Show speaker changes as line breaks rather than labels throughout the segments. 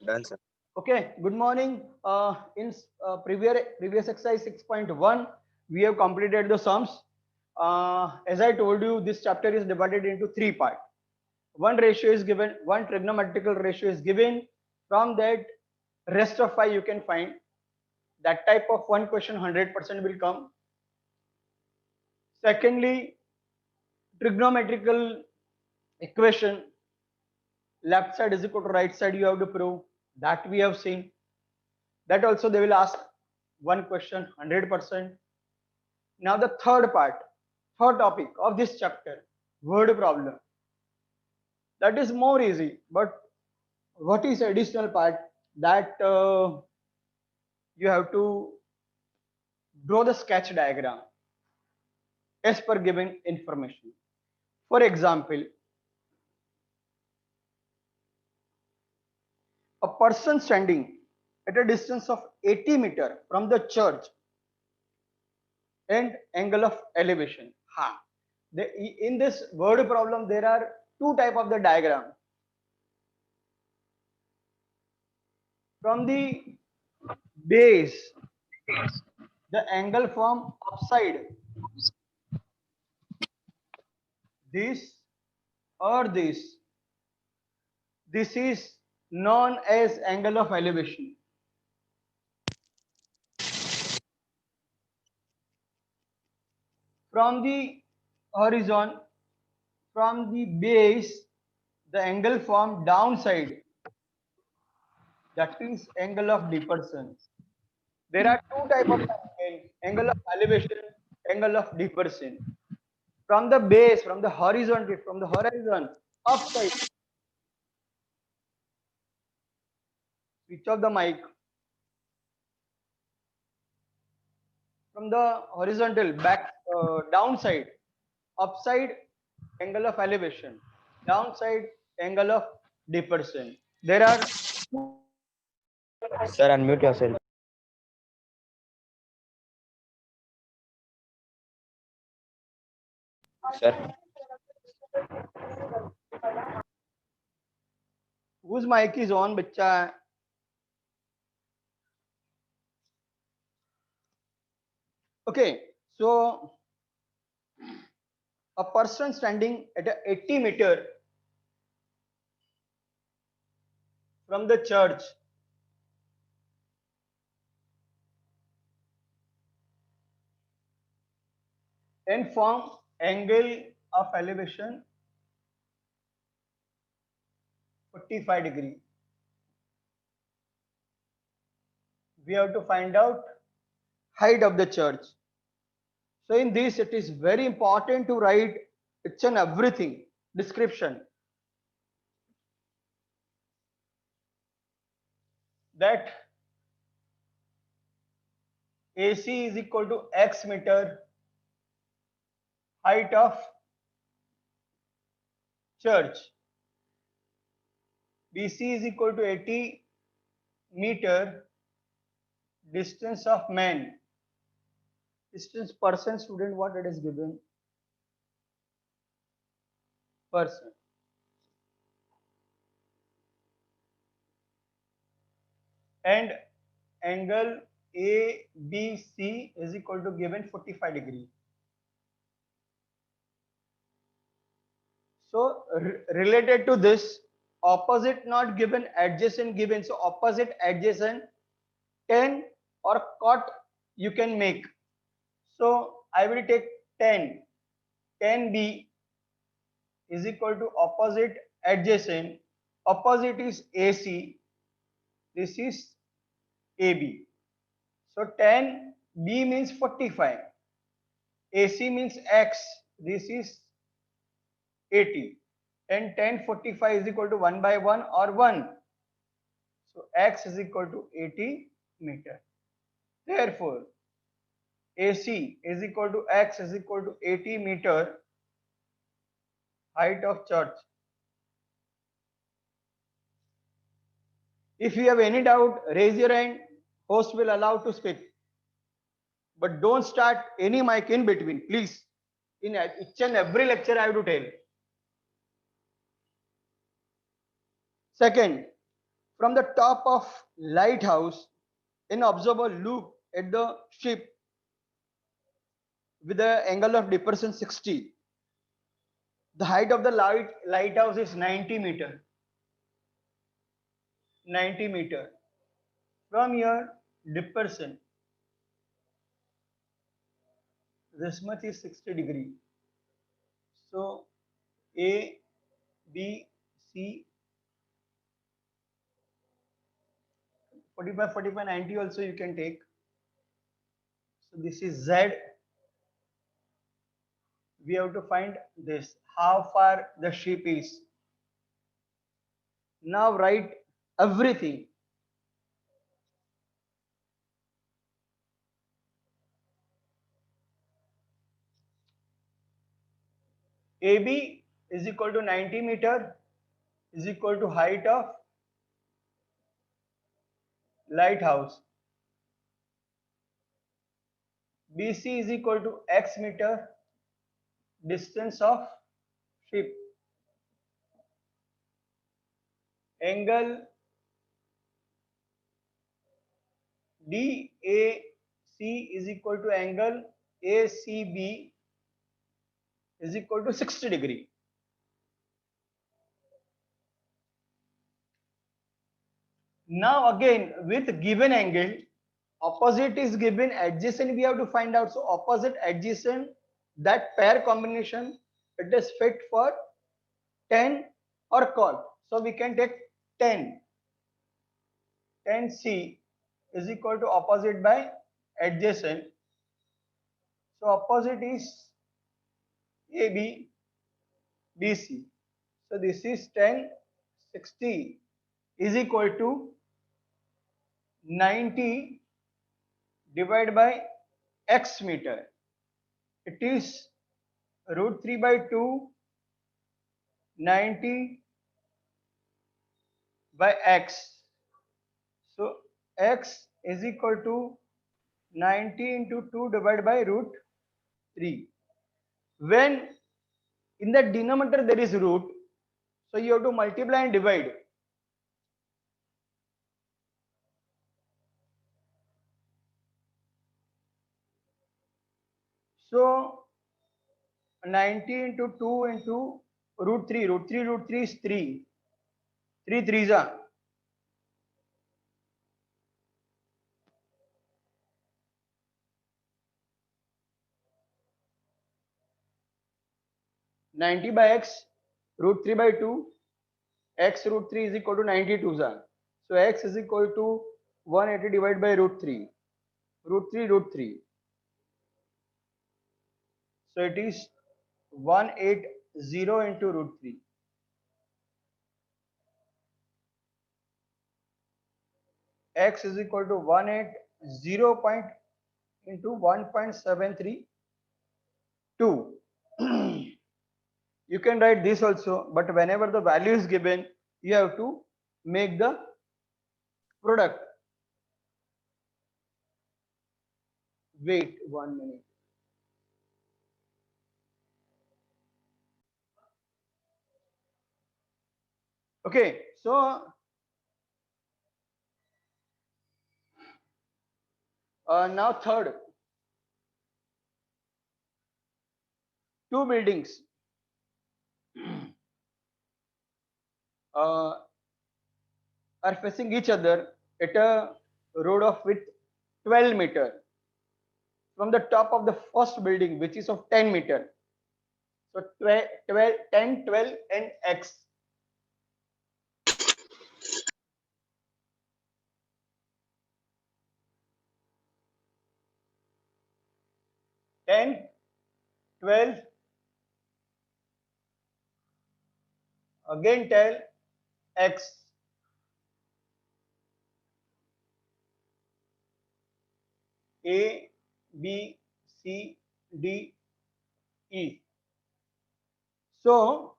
Done, sir.
Okay, good morning. In previous exercise 6.1, we have completed the sums. As I told you, this chapter is divided into three parts. One ratio is given, one trigonometrical ratio is given. From that, rest of five you can find. That type of one question 100% will come. Secondly, trigonometrical equation, left side is equal to right side, you have to prove. That we have seen. That also they will ask one question 100%. Now the third part, third topic of this chapter, word problem. That is more easy, but what is additional part that you have to draw the sketch diagram as per given information. For example, a person standing at a distance of 80 meter from the church and angle of elevation. In this word problem, there are two type of the diagram. From the base, the angle from upside, this or this is known as angle of elevation. From the horizon, from the base, the angle from downside, that is angle of depression. There are two type of angle of elevation, angle of depression. From the base, from the horizon, upside, switch off the mic. From the horizontal back, downside, upside, angle of elevation, downside, angle of depression. There are
Sir, unmute yourself. Sir,
whose mic is on, bacha. Okay, so a person standing at a 80 meter from the church and form angle of elevation 45 degree. We have to find out height of the church. So in this, it is very important to write each and everything description, that AC is equal to X meter, height of church. BC is equal to 80 meter, distance of man. Distance person, student, what it is given? Person. And angle ABC is equal to given 45 degree. So related to this, opposite not given, adjacent given. So opposite, adjacent, tan or cot you can make. So I will take tan. Tan B is equal to opposite adjacent. Opposite is AC. This is AB. So tan B means 45. AC means X. This is 80. And tan 45 is equal to 1 by 1 or 1. So X is equal to 80 meter. Therefore, AC is equal to X is equal to 80 meter, height of church. If you have any doubt, raise your hand. Host will allow to speak. But don't start any mic in between, please. In each and every lecture, I have to tell. Second, From the top of lighthouse, an observer look at the ship with the angle of depression 60. The height of the lighthouse is 90 meter. 90 meter. From your depression, this much is 60 degree. So A, B, C, 45, 45, 90 also you can take. So this is Z. We have to find this, how far the ship is. Now write everything. AB is equal to 90 meter is equal to height of lighthouse. BC is equal to X meter distance of ship. Angle DAC is equal to angle ACB is equal to 60 degree. Now again with given angle, opposite is given, adjacent we have to find out. So opposite adjacent, that pair combination, it is fit for tan or cot. So we can take tan. Tan C is equal to opposite by adjacent. So opposite is AB, BC. So this is tan 60 is equal to 90 divided by X meter. It is root 3 by 2, 90 by X. So X is equal to 90 into 2 divided by root 3. When in the denominator there is root, so you have to multiply and divide. So 90 into 2 into root 3. Root 3 is 3. 3 threes are 90 by X, root 3 by 2, X root 3 is equal to 92 are. So X is equal to 180 divided by root 3. Root 3, root 3. So it is 180 into root 3. X is equal to 180 point into 1.732. You can write this also, but whenever the value is given, you have to make the product. Wait 1 minute. Okay, so now third, two buildings uh, are facing each other at a road of width 12 meter from the top of the first building, which is of 10 meter. So 12, 10, 12 and X. Ten, 12, again tell X. A, B, C, D, E. So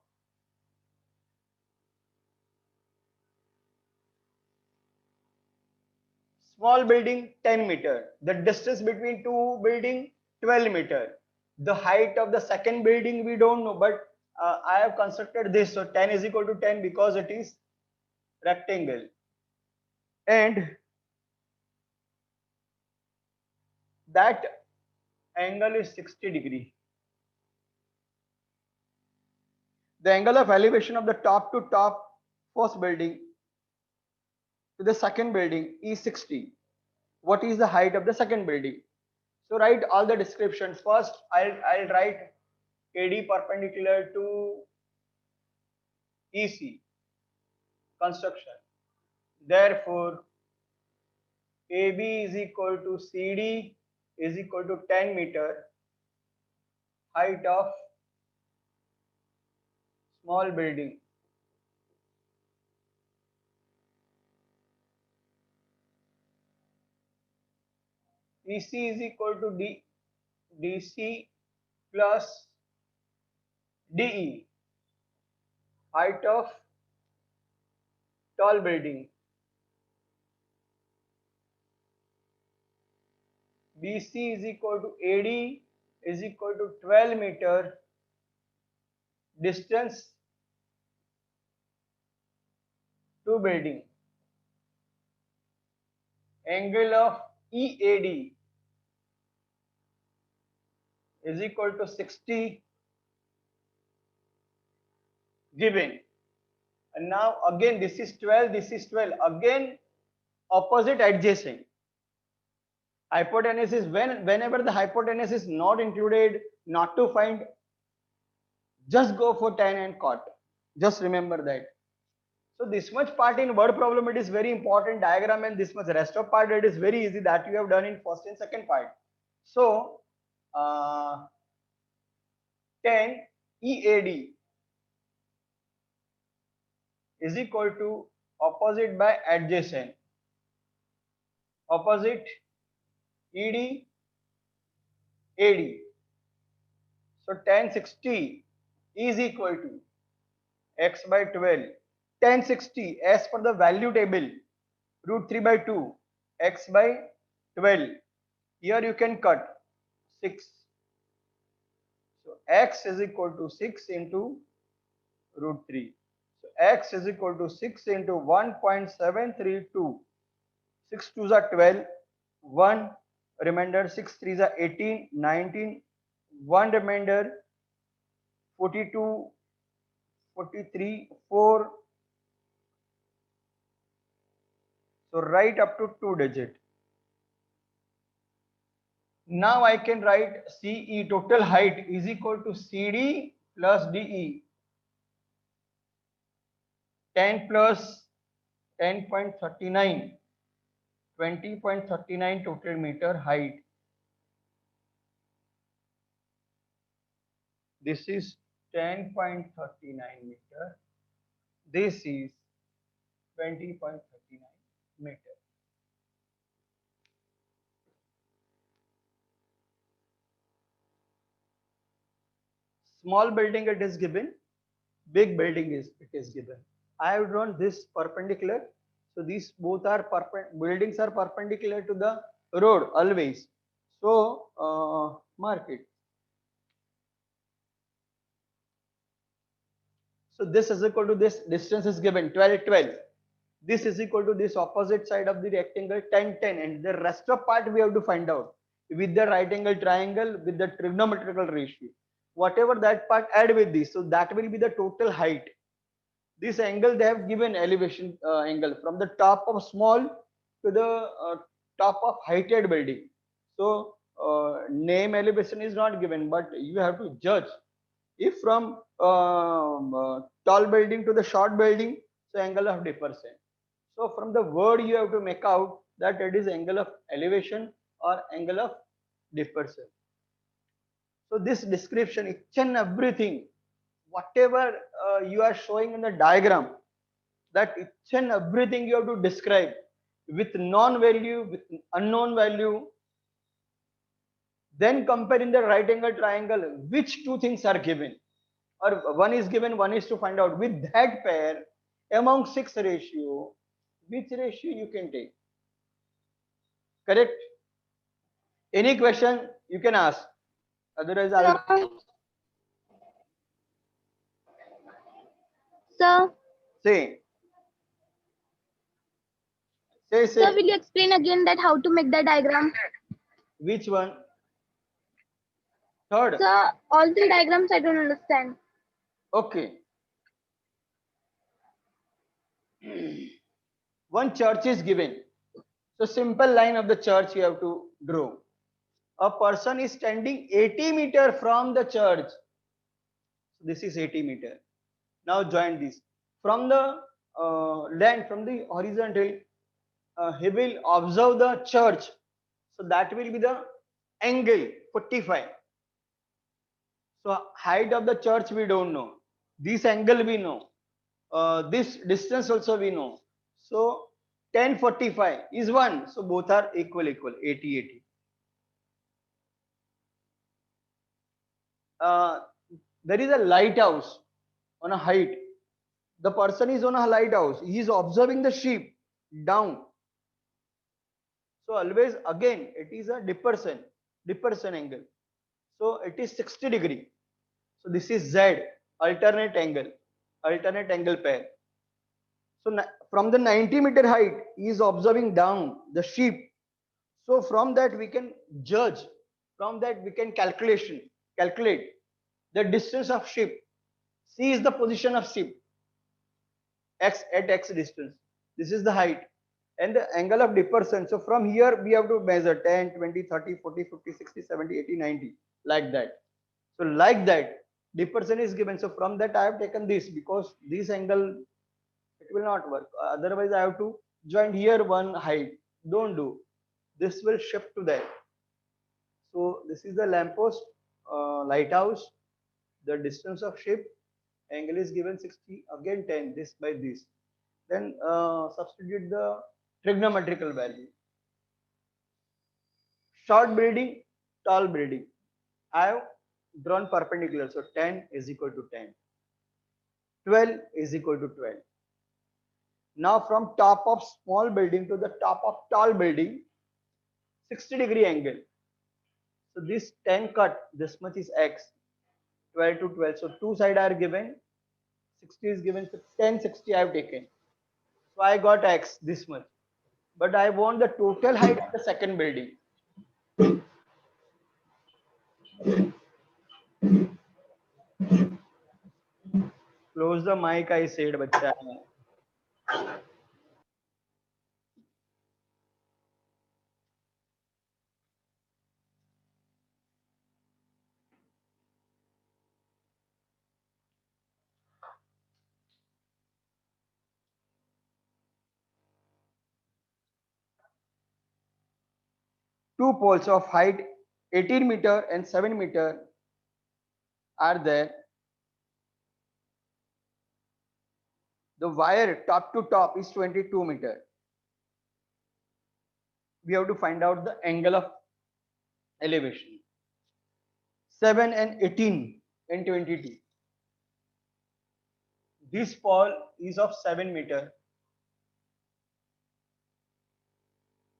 small building 10 meter. The distance between two building 12 meter. The height of the second building we don't know, but I have constructed this. So 10 is equal to 10 because it is rectangle. and that angle is 60 degree. The angle of elevation of the top to top first building to the second building is 60. What is the height of the second building? So write all the descriptions. First, I'll write AD perpendicular to EC construction. Therefore, AB is equal to CD is equal to 10 meter height of small building. EC is equal to DC plus DE height of tall building. BC is equal to AD is equal to 12 meter distance to building. Angle of EAD is equal to 60 given. And now again this is 12, this is 12. Again opposite adjacent. Hypotenuse, whenever the hypotenuse is not included, not to find, just go for tan and cot. Just remember that. So this much part in word problem, it is very important diagram, and this much rest of part, it is very easy that you have done in first and second part. So tan EAD is equal to opposite by adjacent. Opposite ED AD. So tan 60 is equal to x by 12. Tan 60 as per the value table, root 3 by 2, x by 12. Here you can cut 6. So x is equal to 6 into root 3. So x is equal to 6 into 1.732. 6 2s are 12, 1 remainder, 6 3s are 18, 19, 1 remainder, 42, 43, 4. So right up to 2 digit. Now I can write CE, total height, is equal to CD plus DE. 10 plus 10.39, 20.39 total meter height. This is 10.39 meter. This is 20.39 meter. Small building it is given, big building it is given. I have drawn this perpendicular. So these both are buildings are perpendicular to the road always. So mark it. So this is equal to this distance is given 12 12. This is equal to this opposite side of the rectangle 10 10, and the rest of part we have to find out with the right angle triangle with the trigonometrical ratio. Whatever that part add with this, so that will be the total height. This angle they have given elevation angle from the top of small to the top of heighted building. So name elevation is not given, but you have to judge if from tall building to the short building, so angle of difference. So from the word you have to make out that it is angle of elevation or angle of difference. So this description, each and everything, whatever you are showing in the diagram, that each and everything you have to describe with known value, with unknown value, then compare in the right angle triangle which two things are given, or one is given, one is to find out with that pair among 6 ratio, which ratio you can take. Correct? Any question you can ask, otherwise I'll
Sir,
say Say.
Sir, will you explain again that how to make the diagram?
Which one? Third.
Sir, all three diagrams I don't understand.
Okay. One church is given. So simple line of the church you have to draw. A person is standing 80 meter from the church. So this is 80 meter. Now join this. From the land, from the horizontal, he will observe the church. So that will be the angle 45. So height of the church we don't know. This angle we know. This distance also we know. So 1045 is 1. So both are equal 80. Uh, there is a lighthouse on a height. The person is on a lighthouse. He is observing the ship down. So always again it is a Dipperson angle. So it is 60 degree. So this is Z, alternate angle pair. So from the 90-meter height, he is observing down the ship. So from that we can judge, from that we can calculate the distance of ship. C is the position of ship, x at x distance. This is the height and the angle of Dipperson. So from here we have to measure 10, 20, 30, 40, 50, 60, 70, 80, 90 like that. So like that, Dipperson is given. So from that I have taken this because this angle it will not work. Otherwise I have to join here one height. Don't do. This will shift to that. So this is the lamppost, lighthouse. The distance of ship angle is given 60. Again 10. This by this. Then substitute the trigonometrical value. Short building, tall building. I have drawn perpendicular. So 10 is equal to 10. 12 is equal to 12. Now from top of small building to the top of tall building, 60-degree angle. So this 10 cut, this much is x, 12 to 12. So two sides are given, 60 is given, so 10, 60 I have taken. So I got x, this much. But I want the total height of the second building. Close the mic, I said, bacha. 2 poles of height 18 meter and 7 meter are there. The wire top to top is 22 meter. We have to find out the angle of elevation. 7 and 18 and 22. This pole is of 7 meter.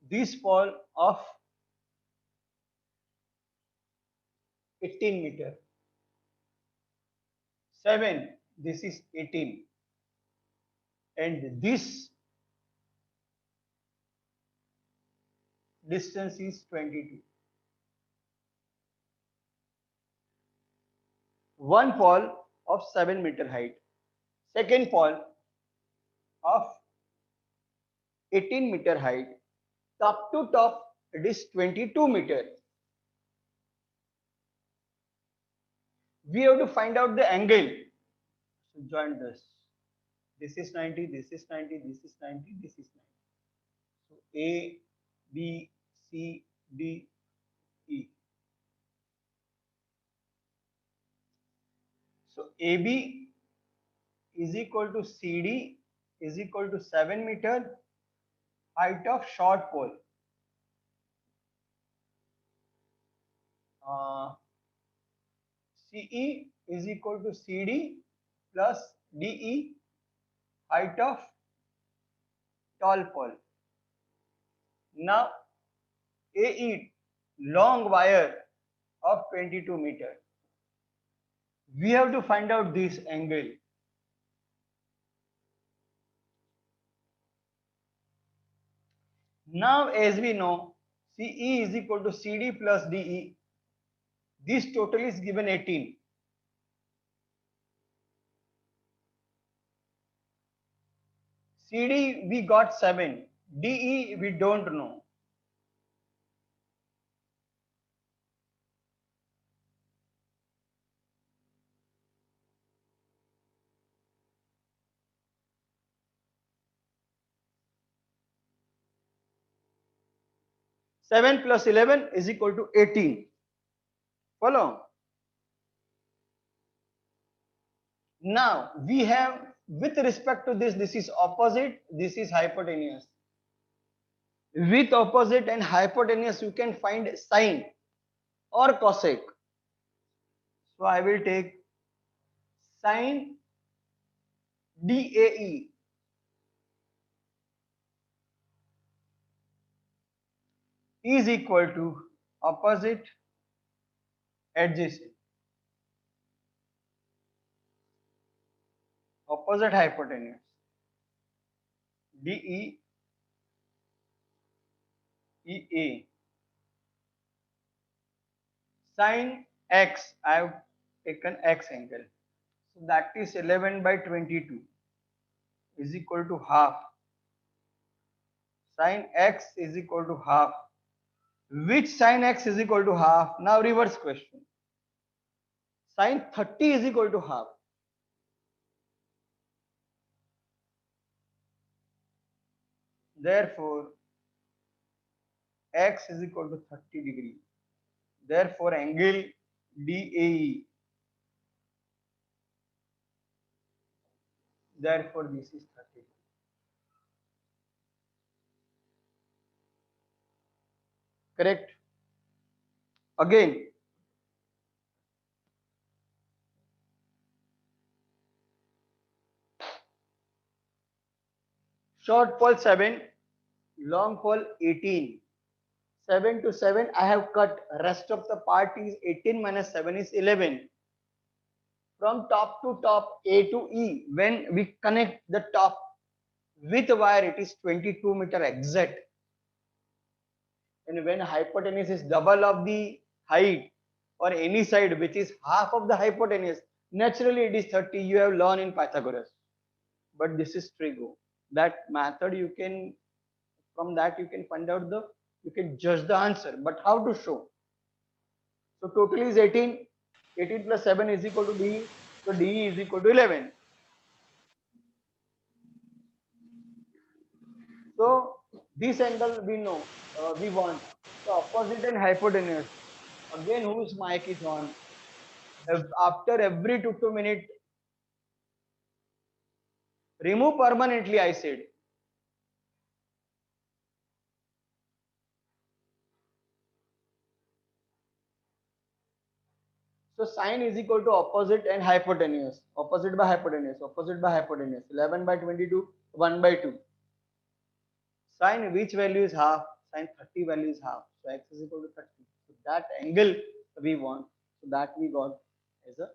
This pole of 18 meter. 7, this is 18. And this distance is 22. One pole of 7 meter height. Second pole of 18 meter height. Top to top, it is 22 meter. We have to find out the angle. So join this. This is 90, this is 90, this is 90, this is 90. So A, B, C, D, E. So AB is equal to CD is equal to 7 meter height of short pole. CE is equal to CD plus DE height of tall pole. Now AE long wire of 22 meter. We have to find out this angle. Now, as we know, CE is equal to CD plus DE. This total is given 18. CD we got 7. DE we don't know. Seven plus 11 is equal to 18. Follow? Now we have, with respect to this is opposite, this is hypotenuse. With opposite and hypotenuse, you can find sine or cosec. So I will take sine DAE is equal to opposite adjacent. Opposite hypotenuse. DE EA. Sine x, I have taken x angle. So that is 11 by 22 is equal to half. Sine x is equal to half. Which sine x is equal to half? Now reverse question. Sine 30 is equal to half. Therefore, x is equal to 30 degree. Therefore, angle DAE. Therefore, this is 30. Correct? Again, short pole 7, long pole 18. 7 to 7 I have cut. Rest of the part is 18 minus 7 is 11. From top to top, A to E, when we connect the top with wire, it is 22 meter exact. And when hypotenuse is double of the height or any side which is half of the hypotenuse, naturally it is 30. You have learned in Pythagoras. But this is trigo. That method you can, from that you can find out the, you can judge the answer. But how to show? So total is 18. 18 plus 7 is equal to DE. So DE is equal to 11. So this angle we know, we want. So opposite and hypotenuse. Again, whose mic is on? After every 2 minutes, remove permanently, I said. So sine is equal to opposite and hypotenuse. Opposite by hypotenuse. Opposite by hypotenuse. 11 by 22, 1 by 2. Sine which value is half? Sine 30 value is half. So x is equal to 30. So that angle we want. So that we got as a.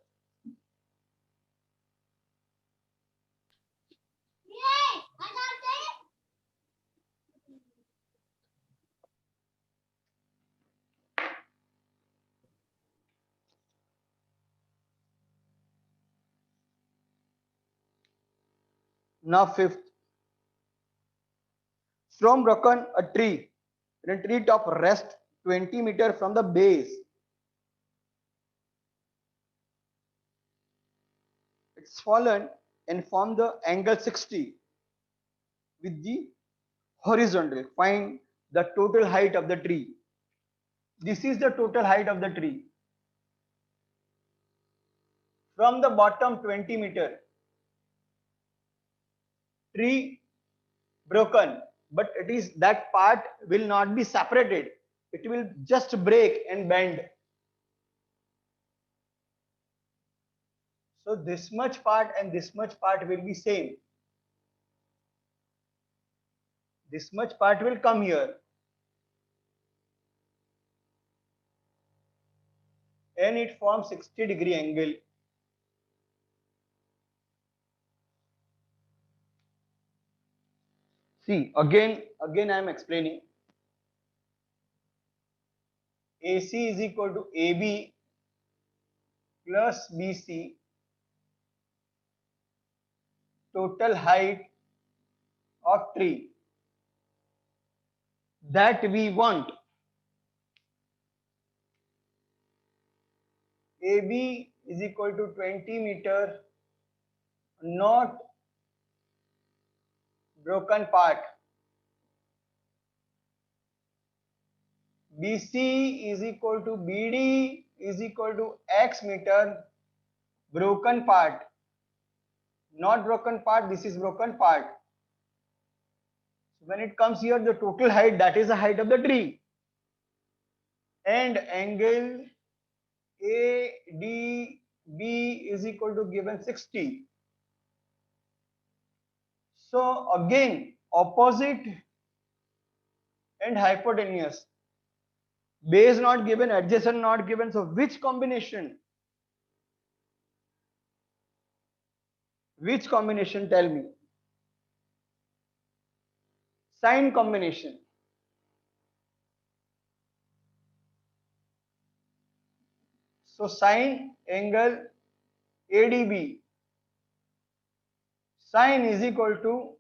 Now fifth. Storm broken a tree. In a tree top rest 20 meter from the base. It's fallen and formed the angle 60 with the horizontal. Find the total height of the tree. This is the total height of the tree. From the bottom 20 meter. Tree broken, but it is that part will not be separated. It will just break and bend. So this much part and this much part will be same. This much part will come here. And it forms 60-degree angle. See, again I am explaining. AC is equal to AB plus BC, total height of tree that we want. AB is equal to 20 meter, not broken part. BC is equal to BD is equal to X meter, broken part. Not broken part, this is broken part. So when it comes here, the total height, that is the height of the tree. And angle ADB is equal to given 60. So again, opposite and hypotenuse. Base not given, adjacent not given. So which combination? Which combination? Tell me. Sine combination. So sine angle ADB. Sine is equal to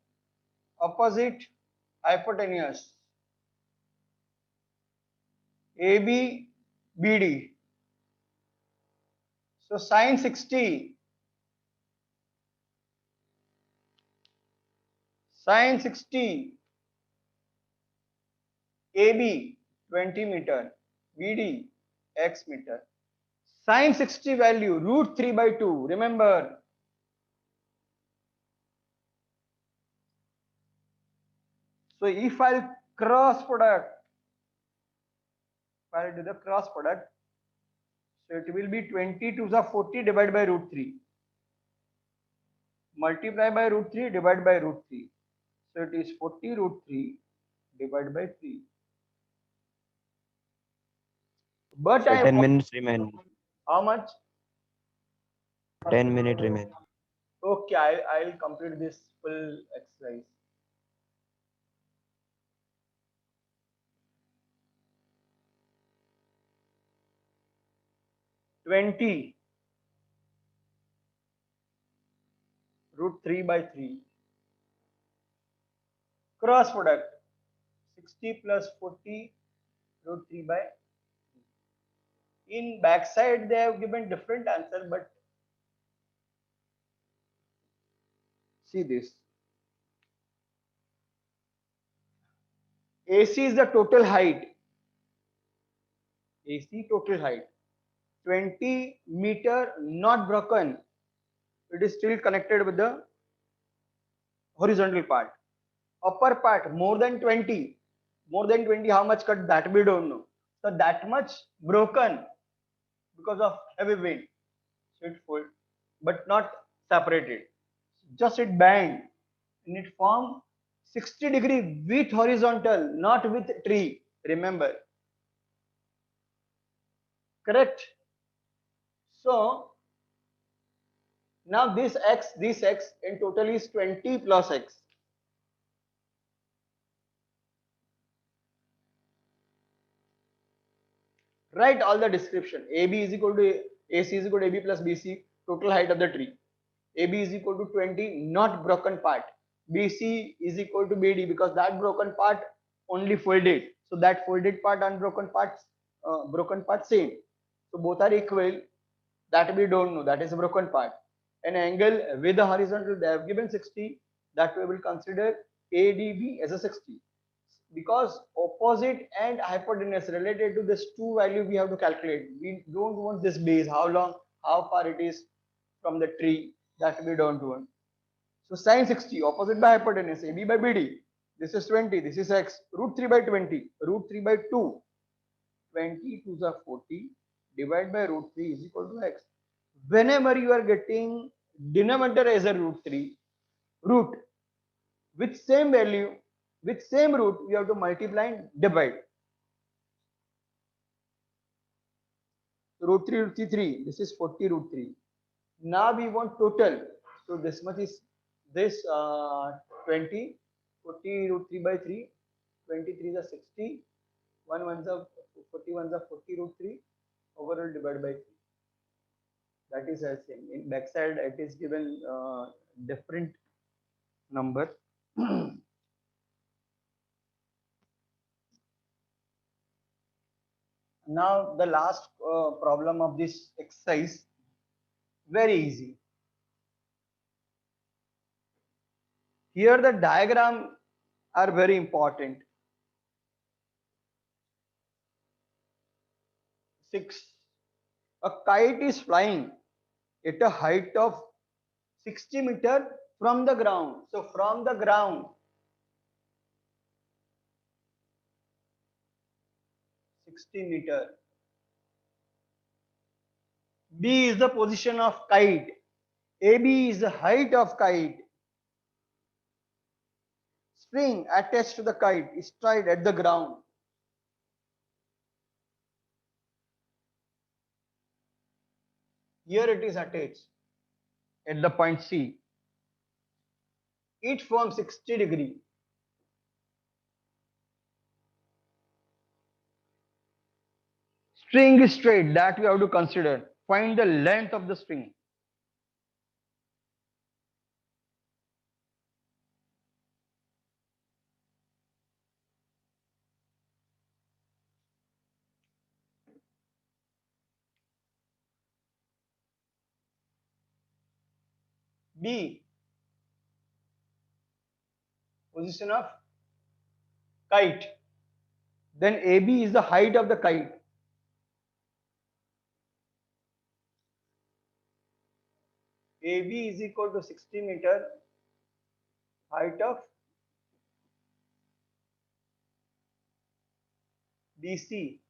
opposite hypotenuse. AB BD. So sine 60. Sine 60. AB 20 meter. BD X meter. Sine 60 value root 3 by 2. Remember. So if I'll cross product, if I'll do the cross product, so it will be 20 to the 40 divided by root 3. Multiply by root 3 divided by root 3. So it is 40 root 3 divided by 3. But
So
I
10
want
minutes remain.
how much?
10 minutes remain.
Okay, I'll complete this full exercise. Twenty root 3 by 3. Cross product 60 plus 40 root 3 by 3. In backside they have given different answer, but see this. AC is the total height. AC total height. 20 meter not broken. It is still connected with the horizontal part. Upper part more than 20. More than 20, how much cut, that we don't know. So that much broken because of heavy wind. So it fold, but not separated. Just it bend and it form 60-degree with horizontal, not with tree. Remember. Correct? So now this x in total is 20 plus x. Write all the description. AB is equal to AC is equal to AB plus BC, total height of the tree. AB is equal to 20, not broken part. BC is equal to BD because that broken part only folded. So that folded part and broken part same. So both are equal. That we don't know. That is a broken part. An angle with the horizontal they have given 60. That we will consider ADB as a 60. Because opposite and hypotenuse related to this two value we have to calculate. We don't want this base, how long, how far it is from the tree, that we don't want. So sine 60 opposite by hypotenuse AB by BD. This is 20, this is x, root 3 by 20, root 3 by 2. 20 to the 40 divided by root 3 is equal to x. Whenever you are getting denominator as a root 3, root with same value, with same root, we have to multiply and divide. Root 3 root 3, this is 40 root 3. Now we want total. So this much is this 20, 40 root 3 by 3, 23 is a 60, 1 1 is a 40 ones are 40 root 3 overall divided by 3. That is as same. In backside it is given different number. Now the last problem of this exercise, very easy. Here the diagram are very important. 6. A kite is flying at a height of 60 meter from the ground. So from the ground, 60 meter. B is the position of kite. AB is the height of kite. String attached to the kite is tied at the ground. Here it is attached at the point C. It forms 60 degree. String is straight, that we have to consider. Find the length of the string. B, position of kite. Then AB is the height of the kite. AB is equal to 60 meter, height of BC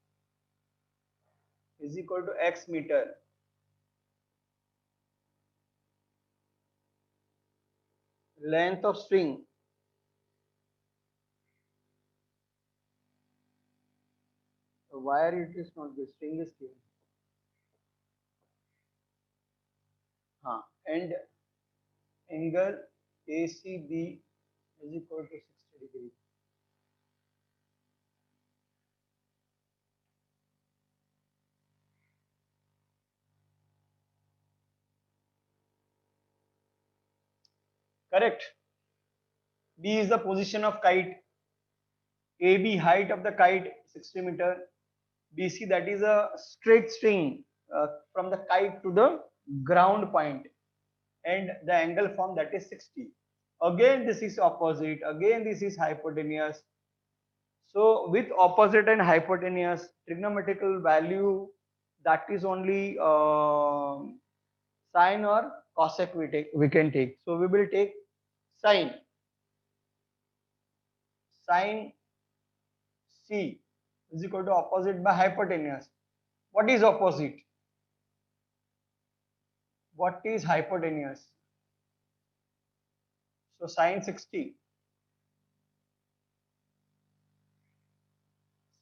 is equal to X meter. Length of string wire, it is not the string is given. And angle ACB is equal to 60 degree. Correct. B is the position of kite. AB height of the kite 60 meter. BC, that is a straight string from the kite to the ground point, and the angle formed, that is 60. Again this is opposite, again this is hypotenuse. So with opposite and hypotenuse, trigonometrical value, that is only sine or cosec we can take. So we will take sine. Sine C is equal to opposite by hypotenuse. What is opposite? What is hypotenuse? So sine 60.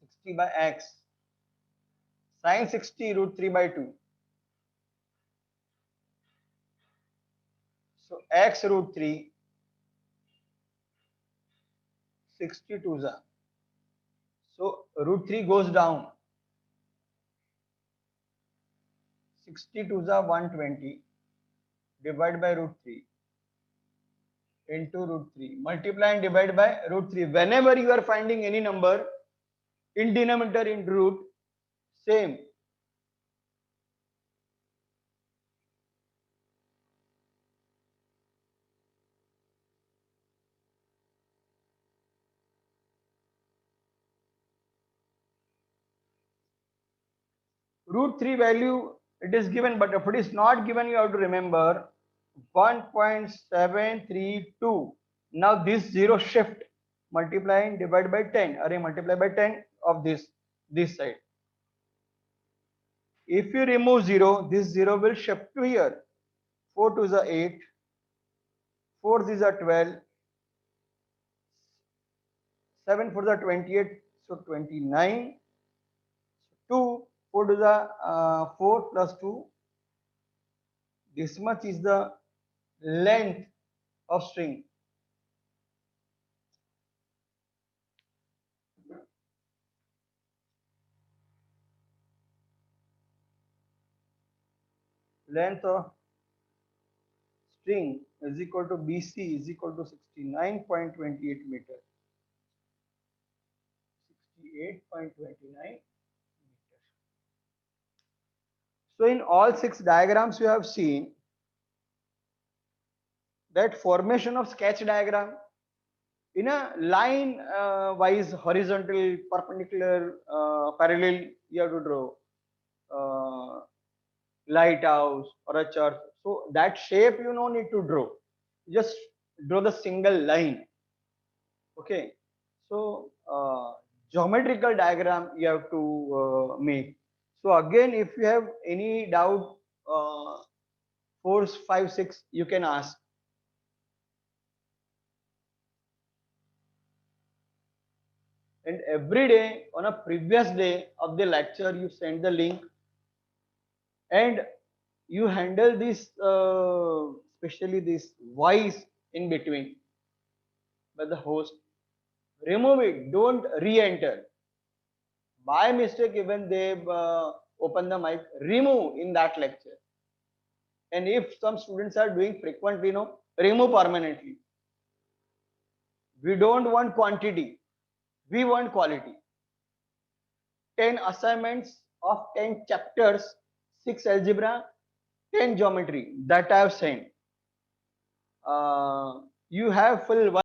60 by x. Sine 60 root 3 by 2. So x root 3, 62 za. So root 3 goes down. 62 za 120 divided by root 3 into root 3. Multiply and divide by root 3. Whenever you are finding any number in denominator in root, same. Root 3 value, it is given, but if it is not given, you have to remember 1.732. Now this 0 shift, multiply and divide by 10. Array multiply by 10 of this side. If you remove 0, this 0 will shift to here. 4 to the 8, 4 is a 12, 7 for the 28, so 29, 2, 4 to the 4 plus 2. This much is the length of string. length of string is equal to BC is equal to 69.28 meter. 68.29 meter. So in all 6 diagrams you have seen that formation of sketch diagram in a line wise, horizontal, perpendicular, parallel, you have to draw lighthouse or a church. So that shape you no need to draw. Just draw the single line. Okay. So geometrical diagram you have to make. So again, if you have any doubt, 4, 5, 6, you can ask. And every day on a previous day of the lecture, you send the link and you handle this, especially this voice in between by the host. Remove it, don't re-enter. By mistake, even they open the mic, remove in that lecture. And if some students are doing frequently, remove permanently. We don't want quantity, we want quality. 10 assignments of 10 chapters, 6 algebra, 10 geometry that I have sent. You have full